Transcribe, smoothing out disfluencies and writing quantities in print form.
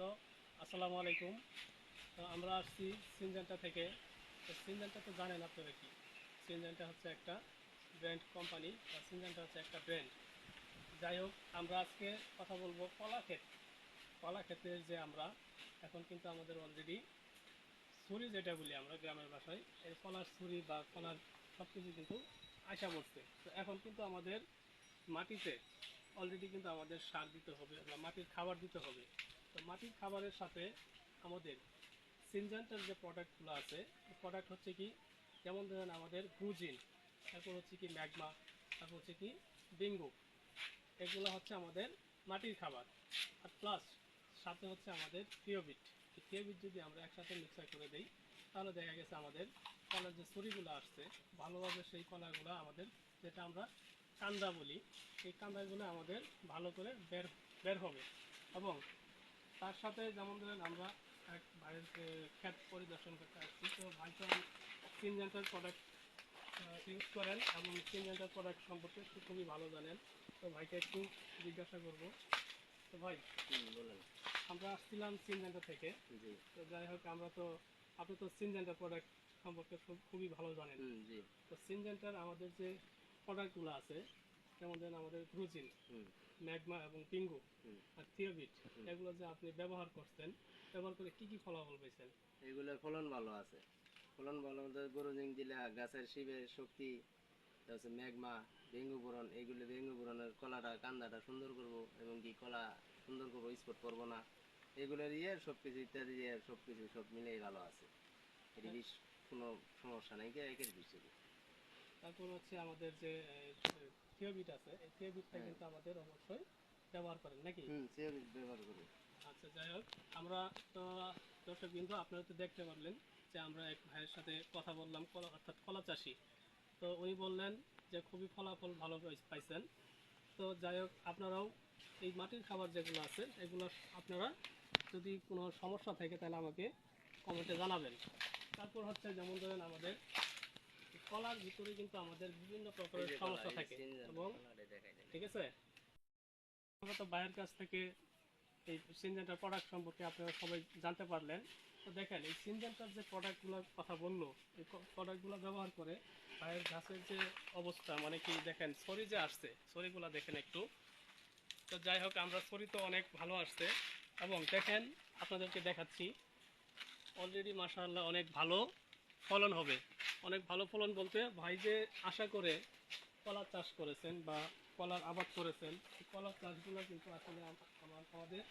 তো আসসালামু আলাইকুম। তো আমরা আসছি সিনজেন্টা থেকে। তো সিনজেন্টা তো জানেন আপনারা কি, সিনজেন্টা হচ্ছে একটা ব্র্যান্ড কোম্পানি, বা সিনজেন্টা হচ্ছে একটা ব্র্যান্ড। যাই হোক, আমরা আজকে কথা বলবো কলা ক্ষেতের যে আমরা এখন কিন্তু আমাদের অলরেডি ছুরি যেটা বলি আমরা গ্রামের ভাষায়, এই কলার ছুরি বা কলার সব কিছু কিন্তু আসা পড়ছে। তো এখন কিন্তু আমাদের মাটিতে অলরেডি কিন্তু আমাদের সার দিতে হবে বা মাটির খাবার দিতে হবে। তো মাটির খাবারের সাথে আমাদের সিনজেন্টার যে প্রোডাক্টগুলো আছে, এই প্রোডাক্ট হচ্ছে কি, যেমন ধরেন আমাদের গ্লুজিন, তারপর হচ্ছে কি ম্যাগমা, তারপর হচ্ছে কি বিঙ্গো, এগুলো হচ্ছে আমাদের মাটির খাবার। আর প্লাস সাথে হচ্ছে আমাদের থিওবিট। এই থিওবিট যদি আমরা একসাথে মিক্সার করে দিই, তাহলে দেখা গেছে আমাদের কলার যে ছুরিগুলো আসছে, ভালোভাবে সেই কলাগুলো আমাদের, যেটা আমরা কান্দা বলি, এই কান্দাগুলো আমাদের ভালো করে বের বের হবে। এবং তার সাথে যেমন ধরেন আমরা এক ভাইয়ের ক্ষেত পরিদর্শন করতে আসছি, তো ভাই তো সিনজেন্টার প্রোডাক্ট ইউজ করেন এবং সিনজেন্টার প্রোডাক্ট সম্পর্কে খুবই ভালো জানেন। তো ভাইকে একটু জিজ্ঞাসা করব। তো ভাই, বলেন। আমরা আসছিলাম সিনজেন্টার থেকে। জি। তো যাই হোক, আপনি তো সিনজেন্টার প্রোডাক্ট সম্পর্কে খুবই ভালো জানেন। জি। তো সিনজেন্টার আমাদের যে প্রোডাক্টগুলো আছে, যেমন ধরেন আমাদের গ্লুজিন, হুম। ম্যাগমা এবং পিঙ্গু হুম। আর থিওবিট, হুম। এগুলো যে আপনি ব্যবহার করছেন, ব্যবহার করে কি কি ফলাফল পেয়েছেন? এগুলোর ফলন ভালো আছে। ফলন ভালো মধ্যে গরু জিং দিলে গাছের শিবের শক্তি, তারপর ম্যাগমা, ডেঙ্গু বোরন, এইগুলো ডেঙ্গু বোরনের কলাটা কান্দাটা সুন্দর করব এবং কি কলা সুন্দর করবো, স্পট করবো না। এগুলোর সব কিছু ইত্যাদি সব কিছু সব মিলেই ভালো আছে। এটি হ্যাঁ, বিষ কোনো সমস্যা নাই, একের বিষ। তারপর হচ্ছে আমাদের যে থিওবিট আছে, এই থিওবিটটা হ্যাঁ। কিন্তু আমাদের অবশ্যই ব্যবহার করেন নাকি? সে ব্যবহার করি। আচ্ছা, যাই হোক, আমরা তো দর্শক বিন্দু, আপনারা তো দেখতে পারলেন যে আমরা এক ভাইয়ের সাথে কথা বললাম, কলা অর্থাৎ কলা চাষি। তো উনি বললেন যে খুবই ফলাফল ভালো পাইছেন। তো যাই হোক, আপনারাও এই মাটির খাবার যেগুলো আছে, এগুলো আপনারা যদি কোনো সমস্যা থাকে তাহলে আমাকে কমেন্টে জানাবেন। তারপর হচ্ছে যেমন ধরেন আমাদের কলার ভিতরে কিন্তু আমাদের বিভিন্ন এই প্রকারের যে কলা, সমস্যা এই যে থাকে। সিনজেন্টার এবং কলাটা দেখাই দেন। ঠিক আছে, আমরা তো ভাইয়ের কাছ থেকে এই সিনজেন্টার প্রোডাক্ট সম্পর্কে আপনারা সবাই জানতে পারলেন। তো দেখেন, এই সিনজেন্টার যে প্রোডাক্টগুলোর কথা বললো, এই প্রোডাক্টগুলো ব্যবহার করে ভাইয়ের গাছের যে অবস্থা, মানে কি দেখেন ছড়ি যে আসছে, ছড়িগুলো দেখেন একটু। তো যাই হোক, আমরা ছড়ি তো অনেক ভালো আসছে। এবং দেখেন, আপনাদেরকে দেখাচ্ছি, অলরেডি মাশাআল্লাহ অনেক ভালো ফলন হবে। অনেক ভালো ফলন বলতে ভাই যে আশা করে কলার চাষ করেছেন বা কলার আবাদ করেছেন, এই কলার চাষগুলো কিন্তু আসলে আমাদের